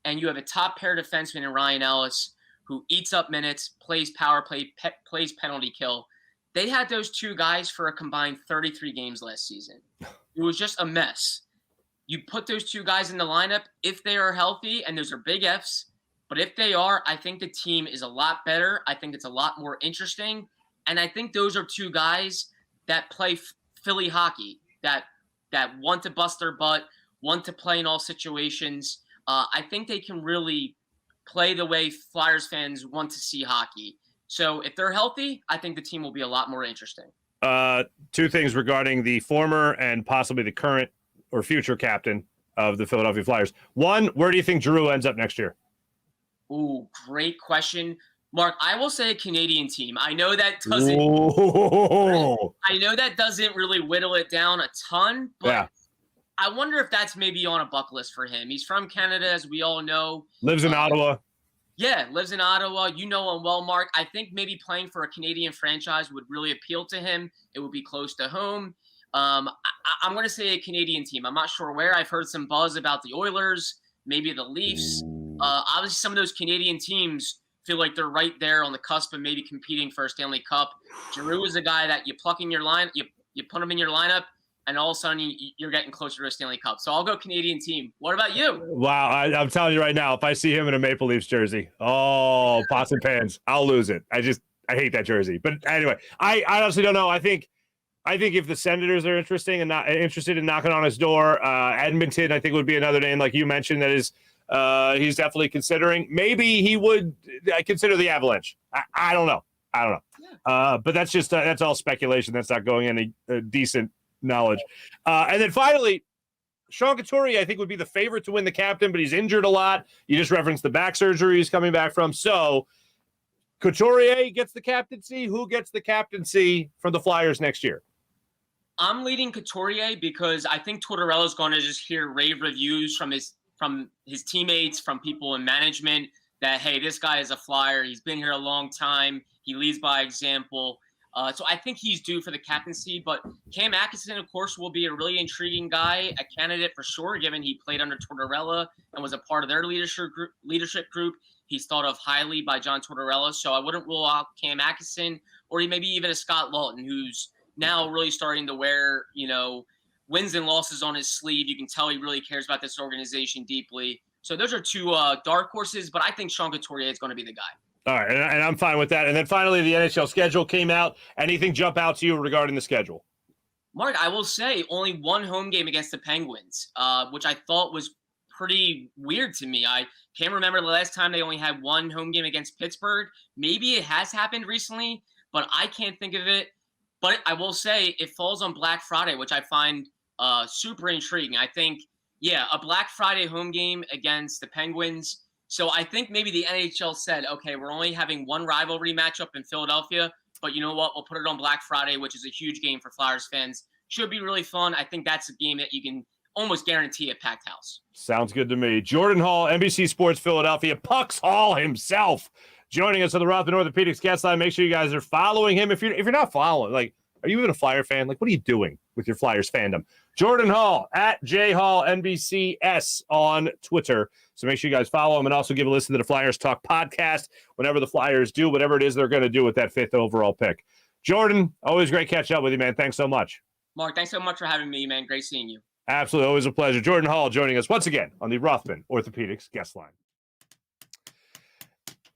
and you have a top pair defenseman in Ryan Ellis who eats up minutes, plays power play, plays penalty kill. They had those two guys for a combined 33 games last season. It was just a mess. You put those two guys in the lineup, if they are healthy, and those are big Fs, but if they are, I think the team is a lot better. I think it's a lot more interesting. And I think those are two guys that play Philly hockey, that want to bust their butt, want to play in all situations. I think they can really play the way Flyers fans want to see hockey. So if they're healthy, I think the team will be a lot more interesting. Two things regarding the former and possibly the current or future captain of the Philadelphia Flyers. One, where do you think Giroux ends up next year? Ooh, great question. Mark, I will say a Canadian team. I know that doesn't really whittle it down a ton, but I wonder if that's maybe on a bucket list for him. He's from Canada, as we all know. Lives in Ottawa. Yeah, lives in Ottawa. You know him well, Mark. I think maybe playing for a Canadian franchise would really appeal to him. It would be close to home. I'm going to say a Canadian team. I'm not sure where. I've heard some buzz about the Oilers, maybe the Leafs. Obviously, some of those Canadian teams feel like they're right there on the cusp of maybe competing for a Stanley Cup. Giroux is a guy that you pluck in your line, you put him in your lineup, and all of a sudden you're getting closer to a Stanley Cup. So I'll go Canadian team. What about you? Wow, I'm telling you right now, if I see him in a Maple Leafs jersey, pots and pans, I'll lose it. I hate that jersey. But anyway, I honestly don't know. I think if the Senators are interested in knocking on his door, Edmonton, I think would be another name like you mentioned that is he's definitely considering. Maybe he would consider the Avalanche. I don't know. Yeah. But that's just that's all speculation. That's not going any decent knowledge. And then finally, Sean Couturier, I think, would be the favorite to win the captain, but he's injured a lot. You just referenced the back surgery he's coming back from. So Couturier gets the captaincy. Who gets the captaincy from the Flyers next year? I'm leading Couturier because I think Tortorella's going to just hear rave reviews from his teammates, from people in management that, hey, this guy is a Flyer. He's been here a long time. He leads by example. So I think he's due for the captaincy. But Cam Atkinson, of course, will be a really intriguing guy, a candidate for sure, given he played under Tortorella and was a part of their leadership group. He's thought of highly by John Tortorella. So I wouldn't rule out Cam Atkinson or maybe even a Scott Lawton, who's now really starting to wear, wins and losses on his sleeve. You can tell he really cares about this organization deeply. So those are two dark horses, but I think Sean Couturier is going to be the guy. All right, and I'm fine with that. And then finally, the NHL schedule came out. Anything jump out to you regarding the schedule? Mark, I will say only one home game against the Penguins, which I thought was pretty weird to me. I can't remember the last time they only had one home game against Pittsburgh. Maybe it has happened recently, but I can't think of it. But I will say it falls on Black Friday, which I find super intriguing. I think, a Black Friday home game against the Penguins. So I think maybe the NHL said, okay, we're only having one rivalry matchup in Philadelphia, but you know what? We'll put it on Black Friday, which is a huge game for Flyers fans. Should be really fun. I think that's a game that you can almost guarantee a packed house. Sounds good to me. Jordan Hall, NBC Sports Philadelphia, Pucks Hall himself, joining us on the Rothman Orthopedics guest line. Make sure you guys are following him. If you're not following, are you even a Flyer fan? What are you doing? with your Flyers fandom. Jordan Hall at JHallNBCS on Twitter. So make sure you guys follow him and also give a listen to the Flyers Talk podcast whenever the Flyers do whatever it is they're going to do with that 5th overall pick. Jordan, always great catching up with you, man. Thanks so much. Mark, thanks so much for having me, man. Great seeing you. Absolutely. Always a pleasure. Jordan Hall joining us once again on the Rothman Orthopedics guest line.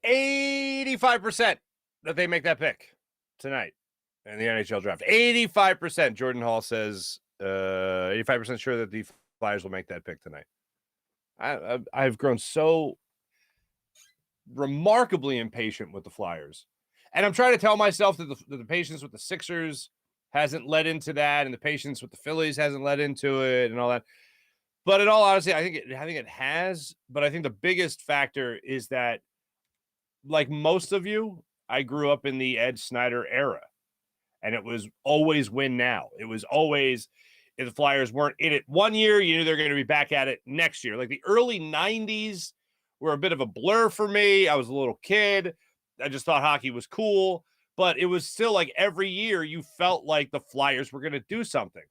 85% that they make that pick tonight in the NHL draft. 85%. Jordan Hall says 85% sure that the Flyers will make that pick tonight. I've grown so remarkably impatient with the Flyers. And I'm trying to tell myself that the patience with the Sixers hasn't led into that, and the patience with the Phillies hasn't led into it, and all that. But in all honesty, I think it has. But I think the biggest factor is that, like most of you, I grew up in the Ed Snyder era, and it was always win now. It was always, if the Flyers weren't in it one year, you knew they're going to be back at it next year. Like the early 90s were a bit of a blur for me. I was a little kid. I just thought hockey was cool. But it was still like every year you felt like the Flyers were going to do something.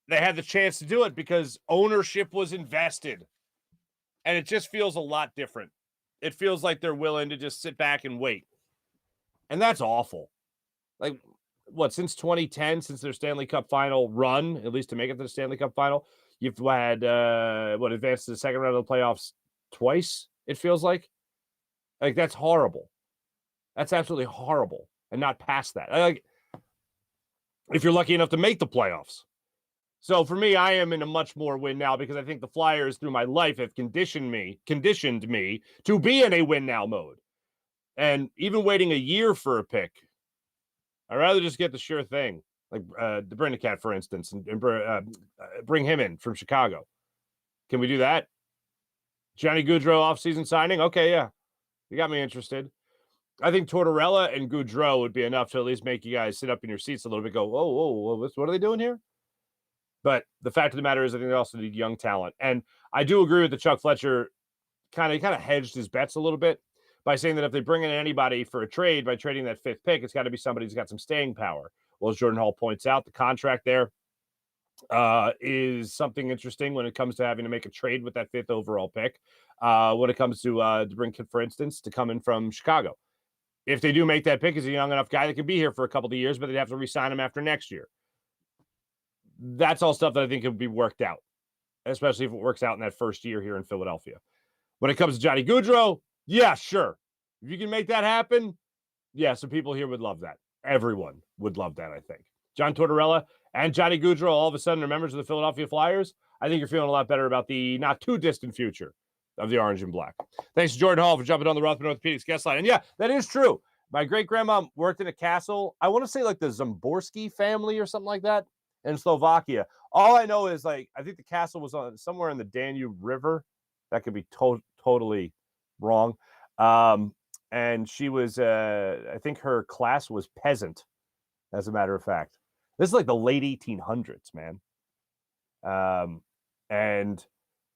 They had the chance to do it because ownership was invested. And it just feels a lot different. It feels like they're willing to just sit back and wait. And that's awful. Like, what, since 2010, since their Stanley Cup final run, at least to make it to the Stanley Cup final, you've had, advanced to the second round of the playoffs twice, it feels like. Like, that's horrible. That's absolutely horrible, and not past that. Like, if you're lucky enough to make the playoffs. So for me, I am in a much more win now because I think the Flyers through my life have conditioned me to be in a win now mode. And even waiting a year for a pick, I'd rather just get the sure thing, like the Brindacat, for instance, and bring him in from Chicago. Can we do that? Johnny Gaudreau offseason signing? Okay, yeah. You got me interested. I think Tortorella and Gaudreau would be enough to at least make you guys sit up in your seats a little bit, go, whoa, what are they doing here? But the fact of the matter is I think they also need young talent. And I do agree with the Chuck Fletcher kind of hedged his bets a little bit by saying that if they bring in anybody for a trade by trading that 5th pick, it's got to be somebody who's got some staying power. Well, as Jordan Hall points out, the contract there is something interesting when it comes to having to make a trade with that 5th overall pick. When it comes to bring, for instance, to come in from Chicago. If they do make that pick, he's a young enough guy that can be here for a couple of years, but they'd have to re-sign him after next year. That's all stuff that I think could be worked out, especially if it works out in that first year here in Philadelphia. When it comes to Johnny Gaudreau, yeah, sure. If you can make that happen, yeah, some people here would love that. Everyone would love that, I think. John Tortorella and Johnny Gaudreau all of a sudden are members of the Philadelphia Flyers. I think you're feeling a lot better about the not too distant future of the orange and black. Thanks to Jordan Hall for jumping on the Rothman Orthopedics guest line. And yeah, that is true. My great-grandma worked in a castle. I want to say like the Zamborski family or something like that in Slovakia. All I know is like, I think the castle was on somewhere in the Danube River. That could be totally wrong. And she was, I think her class was peasant, as a matter of fact. This is like the late 1800s, man. And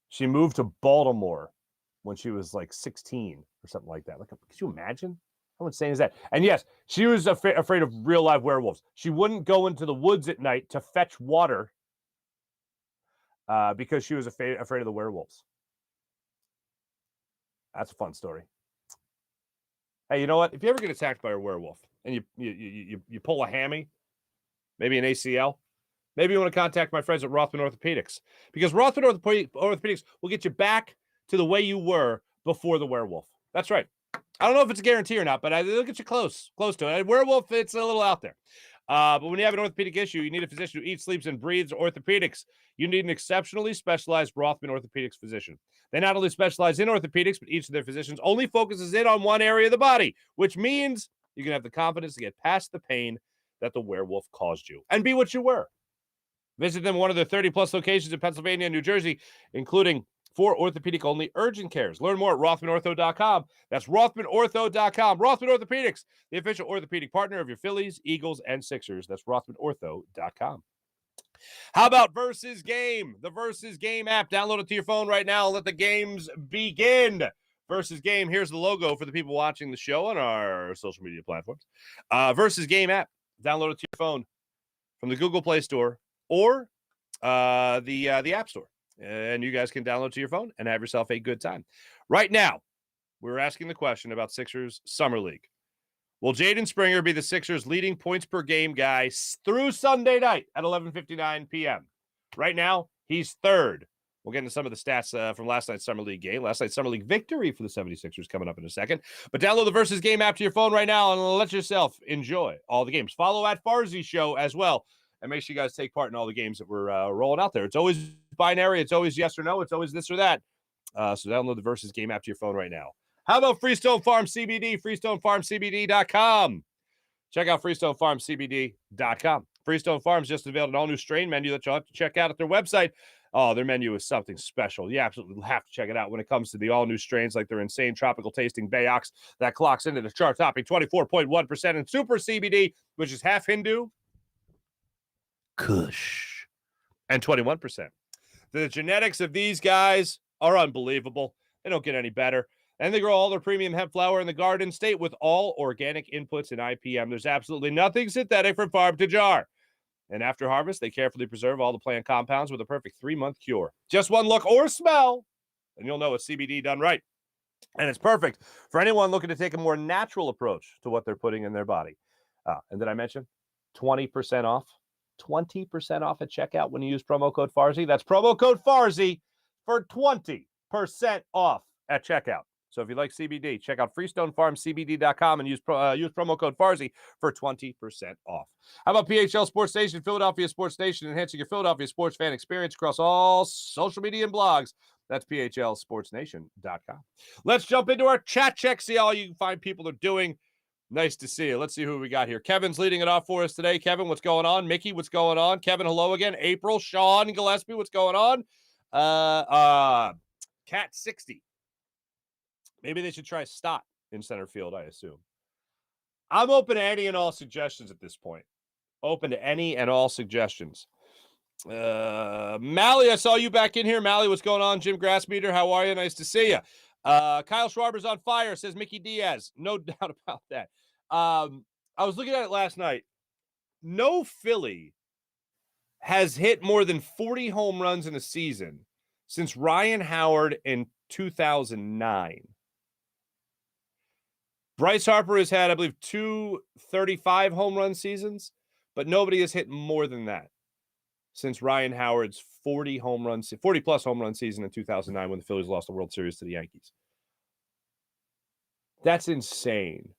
she moved to Baltimore when she was like 16 or something like that. Like, could you imagine? How insane is that? And yes, she was afraid of real live werewolves. She wouldn't go into the woods at night to fetch water because she was afraid of the werewolves. That's a fun story. Hey, you know what? If you ever get attacked by a werewolf and you pull a hammy, maybe an ACL, maybe you want to contact my friends at Rothman Orthopedics, because Rothman Orthopedics will get you back to the way you were before the werewolf. That's right. I don't know if it's a guarantee or not, but they'll get you close to it. A werewolf, it's a little out there. But when you have an orthopedic issue, you need a physician who eats, sleeps, and breathes orthopedics. You need an exceptionally specialized Rothman Orthopedics physician. They not only specialize in orthopedics, but each of their physicians only focuses in on one area of the body, which means you can have the confidence to get past the pain that the werewolf caused you and be what you were. Visit them at one of their 30-plus locations in Pennsylvania and New Jersey, including 4 orthopedic-only urgent cares. Learn more at RothmanOrtho.com. That's RothmanOrtho.com. Rothman Orthopedics, the official orthopedic partner of your Phillies, Eagles, and Sixers. That's RothmanOrtho.com. How about Versus Game? The Versus Game app. Download it to your phone right now and let the games begin. Versus Game. Here's the logo for the people watching the show on our social media platforms. Versus Game app. Download it to your phone from the Google Play Store or the App Store. And you guys can download to your phone and have yourself a good time. Right now, we're asking the question about Sixers Summer League. Will Jaden Springer be the Sixers' leading points per game guy through Sunday night at 11:59 p.m.? Right now, he's third. We'll get into some of the stats from last night's Summer League game. Last night's Summer League victory for the 76ers coming up in a second. But download the Versus game app to your phone right now and let yourself enjoy all the games. Follow at Farzy Show as well. And make sure you guys take part in all the games that we're rolling out there. It's always binary. It's always yes or no. It's always this or that. So download the Versus game app to your phone right now. How about Freestone Farm CBD? FreestoneFarmCBD.com. Check out FreestoneFarmCBD.com. Freestone Farms just unveiled an all-new strain menu that you'll have to check out at their website. Oh, their menu is something special. You absolutely have to check it out when it comes to the all-new strains like their insane tropical-tasting Bayox that clocks into the chart-topping 24.1% and Super CBD, which is half Hindu, Kush, and 21%. The genetics of these guys are unbelievable. They don't get any better. And they grow all their premium hemp flower in the Garden State with all organic inputs and IPM. There's absolutely nothing synthetic from farm to jar. And after harvest, they carefully preserve all the plant compounds with a perfect 3-month cure. Just one look or smell, and you'll know it's CBD done right. And it's perfect for anyone looking to take a more natural approach to what they're putting in their body. And did I mention 20% off? 20% off at checkout when you use promo code Farzy. That's promo code Farzy for 20% off at checkout. So if you like CBD, check out FreestoneFarmCBD.com and use promo code Farzy for 20% off. How about PHL Sports Station, Philadelphia Sports Station, enhancing your Philadelphia sports fan experience across all social media and blogs. That's PHLSportsNation.com. Let's jump into our chat check, see how you fine people are doing. Nice to see you. Let's see who we got here. Kevin's leading it off for us today. Kevin, what's going on? Mickey, what's going on? Kevin, hello again. April, Sean, Gillespie, what's going on? Cat 60. Maybe they should try Stott in center field, I assume. I'm open to any and all suggestions at this point. Open to any and all suggestions. Mally, I saw you back in here. Mally, what's going on? Jim Grassmeter, how are you? Nice to see you. Kyle Schwarber's on fire, says Mickey Diaz. No doubt about that. I was looking at it last night. No Philly has hit more than 40 home runs in a season since Ryan Howard in 2009. Bryce Harper has had, I believe, 235 home run seasons, but nobody has hit more than that since Ryan Howard's 40-plus home run season in 2009 when the Phillies lost the World Series to the Yankees. That's insane.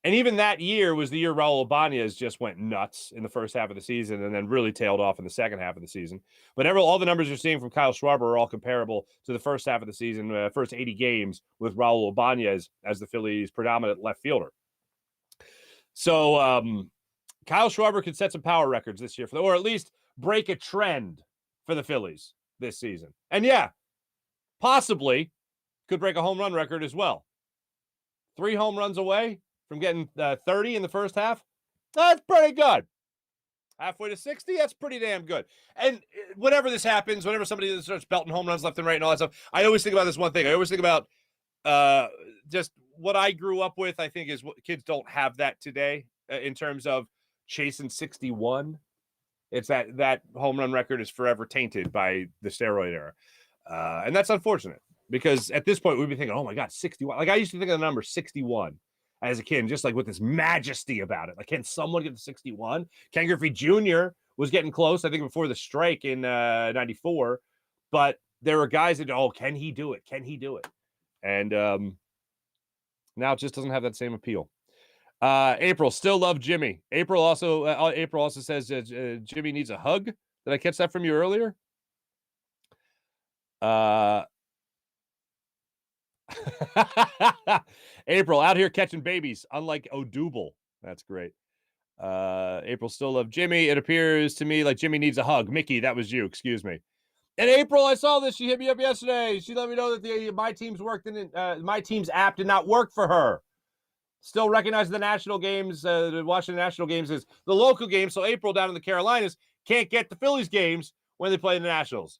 And even that year was the year Raul Ibanez just went nuts in the first half of the season and then really tailed off in the second half of the season. But all the numbers you're seeing from Kyle Schwarber are all comparable to the first half of the season, first 80 games with Raul Ibanez as the Phillies' predominant left fielder. So Kyle Schwarber could set some power records this year, or at least break a trend for the Phillies this season. And yeah, possibly could break a home run record as well. 3 home runs away from getting 30 in the first half. That's pretty good. Halfway to 60, that's pretty damn good. And whenever this happens, whenever somebody starts belting home runs left and right and all that stuff, I always think about this one thing. I always think about just what I grew up with, I think, is what kids don't have that today in terms of chasing 61. It's that home run record is forever tainted by the steroid era. And that's unfortunate because at this point we'd be thinking, oh my God, 61. Like I used to think of the number 61 as a kid, just like with this majesty about it. Like, can someone get to 61? Ken Griffey Jr. was getting close, I think, before the strike in 94. But there were guys that, can he do it? Can he do it? And now it just doesn't have that same appeal. April, still love Jimmy. April also says Jimmy needs a hug. Did I catch that from you earlier? April, out here catching babies, unlike Odubel. That's great. April, still love Jimmy. It appears to me like Jimmy needs a hug. Mickey, that was you. Excuse me. And April, I saw this. She hit me up yesterday. She let me know that the My Team's app did not work for her. Still recognizing the national games, the Washington National games is the local game. So April down in the Carolinas can't get the Phillies games when they play the Nationals.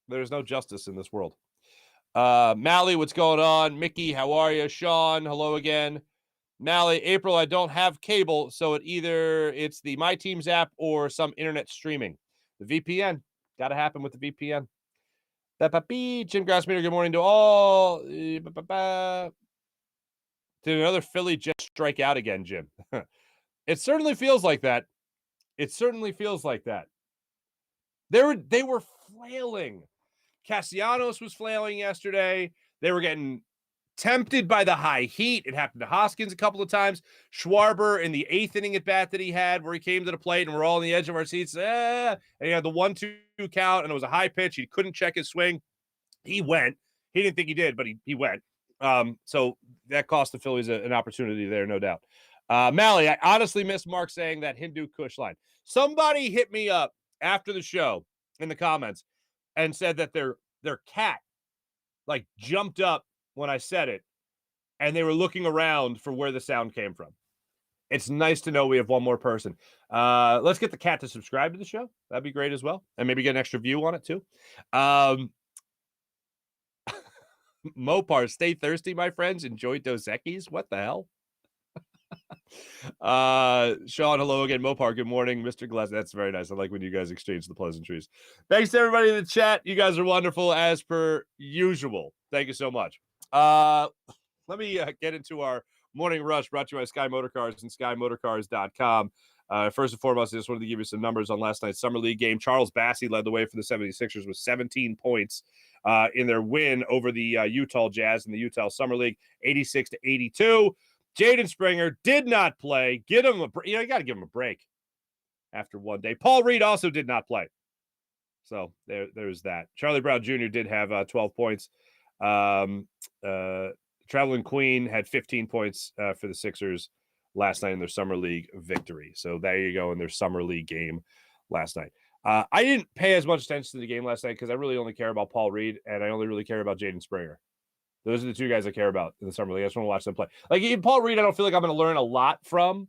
There's no justice in this world. Mally, what's going on? Mickey, how are you? Sean, hello again. Mally, April, I don't have cable, so it's the My Teams app or some internet streaming. The VPN. Got to happen with the VPN. Jim Grassmeter, good morning to all. Did another Philly just strike out again, Jim? It certainly feels like that. It certainly feels like that. They were flailing. Castellanos was flailing yesterday. They were getting tempted by the high heat. It happened to Hoskins a couple of times. Schwarber in the 8th inning at bat that he had where he came to the plate and we're all on the edge of our seats. And he had the 1-2 count and it was a high pitch. He couldn't check his swing. He went. He didn't think he did, but he went. So that cost the Phillies an opportunity there, no doubt. Mally, I honestly miss Marc saying that Hindu Kush line. Somebody hit me up after the show in the comments and said that their cat like jumped up when I said it, and they were looking around for where the sound came from. It's nice to know we have one more person. Let's get the cat to subscribe to the show. That'd be great as well. And maybe get an extra view on it too. Mopar, stay thirsty, my friends. Enjoy Dos Equis. What the hell? Sean, hello again. Mopar, good morning. Mr. Glass, that's very nice. I like when you guys exchange the pleasantries. Thanks to everybody in the chat. You guys are wonderful as per usual. Thank you so much. Let me get into our morning rush brought to you by Sky Motorcars and SkyMotorcars.com. First and foremost, I just wanted to give you some numbers on last night's Summer League game. Charles Bassey led the way for the 76ers with 17 points in their win over the Utah Jazz in the Utah Summer League, 86-82. Jaden Springer did not play. Get him you got to give him a break after one day. Paul Reed also did not play. So there's that. Charlie Brown Jr. did have 12 points. Traveling Queen had 15 points for the Sixers last night in their Summer League victory. So there you go in their Summer League game last night. I didn't pay as much attention to the game last night because I really only care about Paul Reed and I only really care about Jaden Springer. Those are the two guys I care about in the Summer League. I just want to watch them play. Like Paul Reed, I don't feel like I'm going to learn a lot from,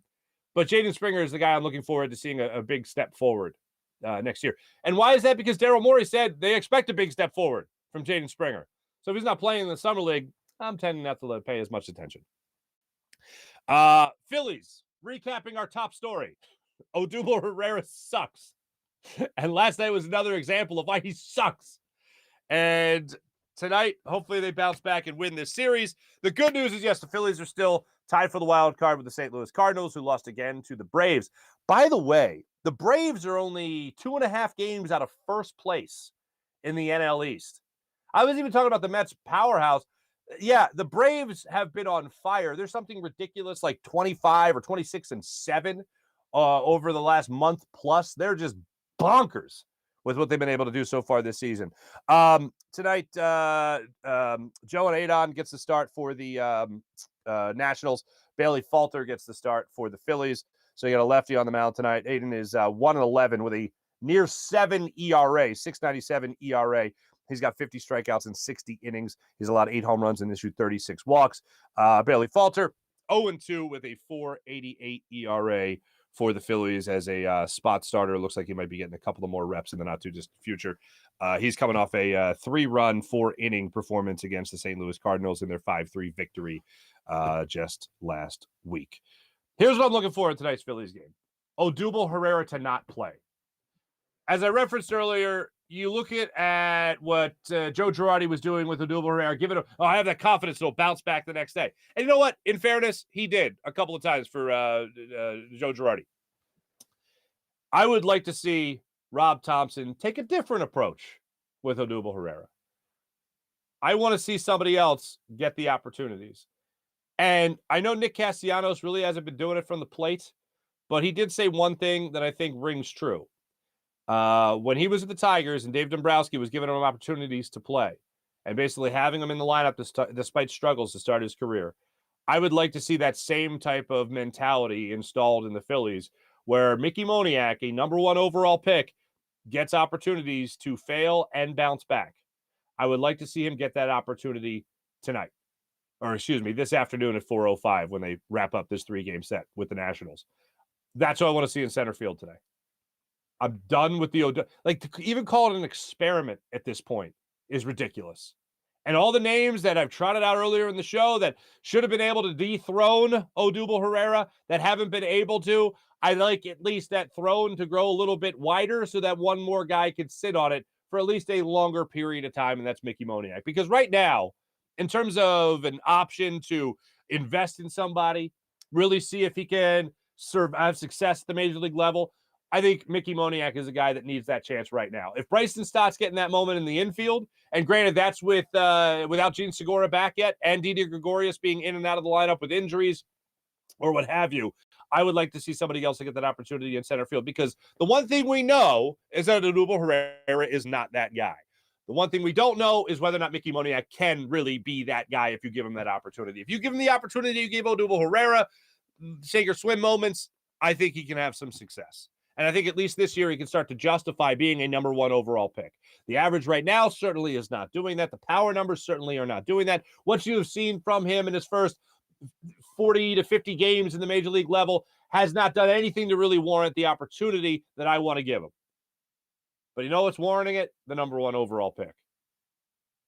but Jaden Springer is the guy I'm looking forward to seeing a big step forward next year. And why is that? Because Daryl Morey said they expect a big step forward from Jaden Springer. So if he's not playing in the Summer League, I'm tending not to pay as much attention. Phillies, recapping our top story. Odubel Herrera sucks. And last night was another example of why he sucks. And tonight, hopefully they bounce back and win this series. The good news is, yes, the Phillies are still tied for the wild card with the St. Louis Cardinals, who lost again to the Braves. By the way, the Braves are only 2.5 games out of first place in the NL East. I was even talking about the Mets powerhouse. Yeah, the Braves have been on fire. There's something ridiculous like 25 or 26-7 over the last month plus. They're just bonkers with what they've been able to do so far this season. Tonight, Joe and Adon gets the start for the Nationals. Bailey Falter gets the start for the Phillies. So you got a lefty on the mound tonight. Aiden is 1-11 with a near 7 ERA, 6.97 ERA. He's got 50 strikeouts in 60 innings. He's allowed 8 home runs and issued 36 walks. Bailey Falter, 0-2 with a 4.88 ERA for the Phillies as a spot starter. Looks like he might be getting a couple of more reps in the not-too-distant future. He's coming off a 3-run, 4-inning performance against the St. Louis Cardinals in their 5-3 victory just last week. Here's what I'm looking for in tonight's Phillies game. Odubel Herrera to not play. As I referenced earlier, you look at what Joe Girardi was doing with Odubel Herrera. I have that confidence he'll bounce back the next day. And you know what? In fairness, he did a couple of times for Joe Girardi. I would like to see Rob Thompson take a different approach with Odubel Herrera. I want to see somebody else get the opportunities. And I know Nick Castellanos really hasn't been doing it from the plate, but he did say one thing that I think rings true. When he was at the Tigers and Dave Dombrowski was giving him opportunities to play and basically having him in the lineup despite struggles to start his career, I would like to see that same type of mentality installed in the Phillies where Mickey Moniak, a #1 overall pick, gets opportunities to fail and bounce back. I would like to see him get that opportunity tonight. Or this afternoon at 4:05 when they wrap up this 3-game set with the Nationals. That's what I want to see in center field today. I'm done with the to even call it an experiment at this point is ridiculous. And all the names that I've trotted out earlier in the show that should have been able to dethrone Odubel Herrera that haven't been able to, I like at least that throne to grow a little bit wider so that one more guy could sit on it for at least a longer period of time, and that's Mickey Moniak. Because right now, in terms of an option to invest in somebody, really see if he can have success at the major league level, I think Mickey Moniak is a guy that needs that chance right now. If Bryson Stott's getting that moment in the infield, and granted that's without Gene Segura back yet, and Didi Gregorius being in and out of the lineup with injuries or what have you, I would like to see somebody else to get that opportunity in center field, because the one thing we know is that Odubel Herrera is not that guy. The one thing we don't know is whether or not Mickey Moniak can really be that guy if you give him that opportunity. If you give him the opportunity you gave Odubel Herrera, sink or swim moments, I think he can have some success. And I think at least this year he can start to justify being a number 1 overall pick. The average right now certainly is not doing that. The power numbers certainly are not doing that. What you have seen from him in his first 40 to 50 games in the major league level has not done anything to really warrant the opportunity that I want to give him. But you know what's warranting it? The number 1 overall pick.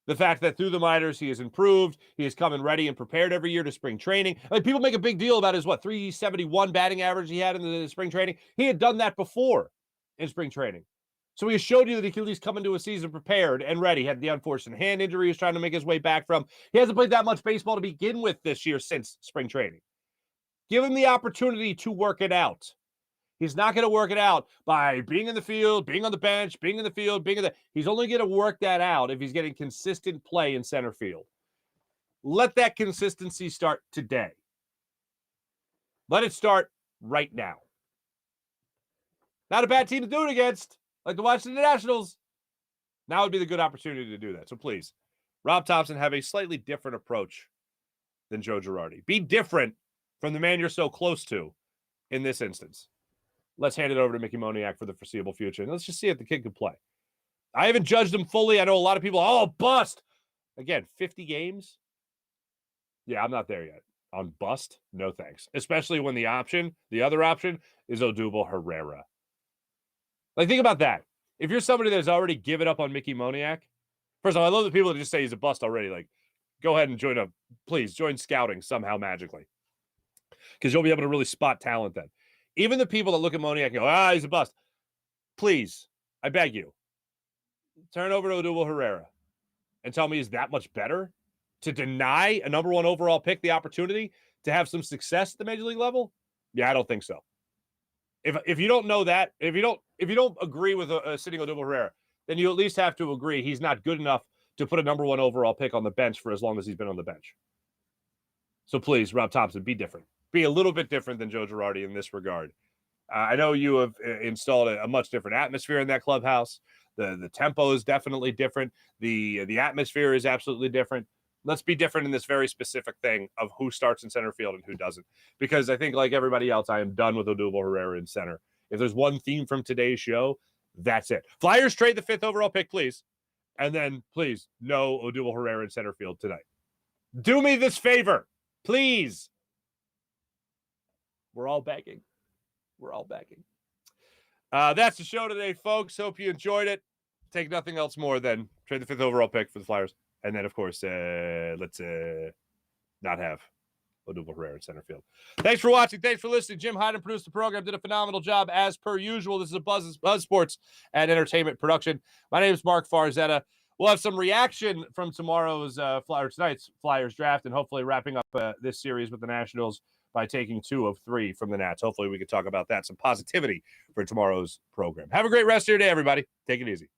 The fact that through the minors he has improved, he has come in ready and prepared every year to spring training. Like, people make a big deal about his 371 batting average he had in the spring training. He had done that before in spring training. So he showed you that he could at least come into a season prepared and ready. He had the unfortunate hand injury he was trying to make his way back from. He hasn't played that much baseball to begin with this year since spring training. Give him the opportunity to work it out. He's not going to work it out by being in the field, being on the bench, being in the field, he's only going to work that out if he's getting consistent play in center field. Let that consistency start today. Let it start right now. Not a bad team to do it against, like the Washington Nationals. Now would be the good opportunity to do that. So please, Rob Thompson, have a slightly different approach than Joe Girardi. Be different from the man you're so close to in this instance. Let's hand it over to Mickey Moniak for the foreseeable future. And let's just see if the kid can play. I haven't judged him fully. I know a lot of people, bust. Again, 50 games? Yeah, I'm not there yet. On bust? No thanks. Especially when the other option, is Odubel Herrera. Like, think about that. If you're somebody that's already given up on Mickey Moniak, first of all, I love the people that just say he's a bust already. Like, go ahead and join scouting somehow magically. Because you'll be able to really spot talent then. Even the people that look at Moniak and go, he's a bust. Please, I beg you, turn over to Odubel Herrera and tell me he's that much better to deny a number 1 overall pick the opportunity to have some success at the major league level? Yeah, I don't think so. If you don't know that, if you don't agree with sitting Odubel Herrera, then you at least have to agree he's not good enough to put a number 1 overall pick on the bench for as long as he's been on the bench. So please, Rob Thompson, be different. Be a little bit different than Joe Girardi in this regard. I know you have installed a much different atmosphere in that clubhouse. The tempo is definitely different. The atmosphere is absolutely different. Let's be different in this very specific thing of who starts in center field and who doesn't. Because I think, like everybody else, I am done with Odubel Herrera in center. If there's one theme from today's show, that's it. Flyers trade the 5th overall pick, please. And then, please, no Odubel Herrera in center field tonight. Do me this favor, please. We're all begging. That's the show today, folks. Hope you enjoyed it. Take nothing else more than trade the 5th overall pick for the Flyers. And then, of course, let's not have Odubel Herrera in center field. Thanks for watching. Thanks for listening. Jim Hyden produced the program. Did a phenomenal job as per usual. This is a Buzz Sports and Entertainment production. My name is Marc Farzetta. We'll have some reaction from tonight's Flyers draft, and hopefully wrapping up this series with the Nationals by taking 2 of 3 from the Nats. Hopefully we can talk about that. Some positivity for tomorrow's program. Have a great rest of your day, everybody. Take it easy.